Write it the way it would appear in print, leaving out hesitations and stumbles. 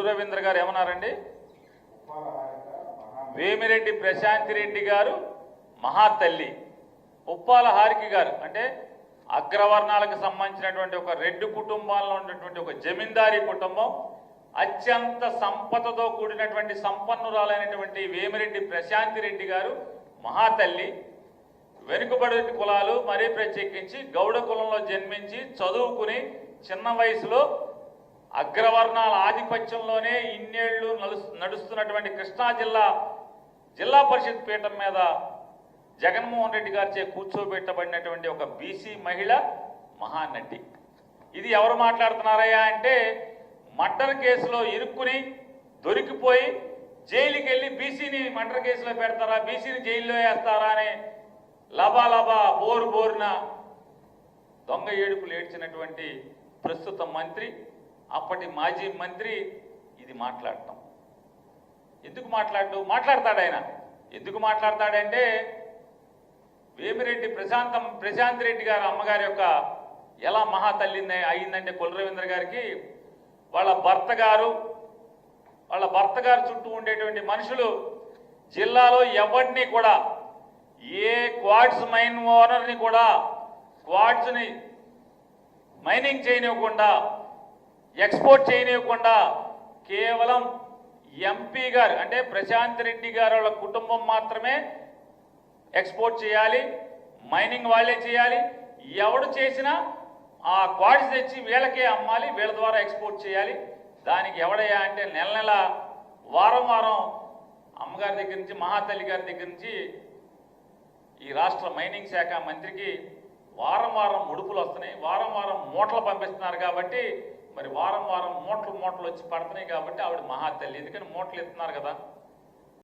కొల్లు రవీంద్ర గారు ఏమన్నారండి? వేమిరెడ్డి ప్రశాంతి రెడ్డి గారు మహాతల్లి, ఉప్పాల హారిక గారు అంటే అగ్రవర్ణాలకు సంబంధించినటువంటి ఒక రెడ్డి కుటుంబాల్లో ఉన్నటువంటి ఒక జమీందారీ కుటుంబం, అత్యంత సంపదతో కూడినటువంటి సంపన్నురాలైనటువంటి వేమిరెడ్డి ప్రశాంతి రెడ్డి గారు మహాతల్లి. వెనుకబడి కులాలు మరీ ప్రత్యేకించి గౌడ కులంలో జన్మించి చదువుకుని చిన్న వయసులో అగ్రవర్ణాల ఆధిపత్యంలోనే ఇన్నేళ్లు నడుస్తున్నటువంటి కృష్ణా జిల్లా పరిషత్ పీఠం మీద జగన్మోహన్ రెడ్డి గారిచే కూర్చోబెట్టబడినటువంటి ఒక బీసీ మహిళ మహానటి. ఇది ఎవరు మాట్లాడుతున్నారయ్యా అంటే, మర్డర్ కేసులో ఇరుక్కుని దొరికిపోయి జైలుకి వెళ్ళి బీసీని మర్డర్ కేసులో పెడతారా, బీసీని జైల్లో వేస్తారా అని లబాలబా బోరున దొంగ ఏడుపులు ఏడ్చినటువంటి ప్రస్తుత మంత్రి, అప్పటి మాజీ మంత్రి ఇది మాట్లాడటం. ఎందుకు మాట్లాడతాడు ఆయన? ఎందుకు మాట్లాడతాడంటే, వేమిరెడ్డి ప్రశాంత్ రెడ్డి గారు అమ్మగారి యొక్క ఎలా మహాతల్లి అయిందంటే కొల్లు రవీంద్ర గారికి వాళ్ళ భర్త గారు చుట్టూ ఉండేటువంటి మనుషులు జిల్లాలో ఎవరిని కూడా, ఏ క్వాడ్స్ మైన్ ఓనర్ని కూడా క్వాడ్స్ని మైనింగ్ చేయనివ్వకుండా, ఎక్స్పోర్ట్ చేయనివ్వకుండా కేవలం ఎంపీ గారు అంటే ప్రశాంత్ రెడ్డి గారు వాళ్ళ కుటుంబం మాత్రమే ఎక్స్పోర్ట్ చేయాలి, మైనింగ్ వాళ్ళే చేయాలి. ఎవడు చేసినా ఆ క్వాడ్స్ తెచ్చి వీళ్ళకే అమ్మాలి, వీళ్ళ ద్వారా ఎక్స్పోర్ట్ చేయాలి. దానికి ఎవడయ్యా అంటే నెల వారం అమ్మగారి దగ్గర నుంచి, మహాతల్లి గారి దగ్గర నుంచి ఈ రాష్ట్ర మైనింగ్ శాఖ మంత్రికి వారం ముడుపులు వస్తున్నాయి, వారం మూటలు పంపిస్తున్నారు. కాబట్టి మరి వారం మూటలు వచ్చి పడుతున్నాయి కాబట్టి ఆవిడ మహాతల్లి. ఎందుకని మూటలు ఇస్తున్నారు కదా.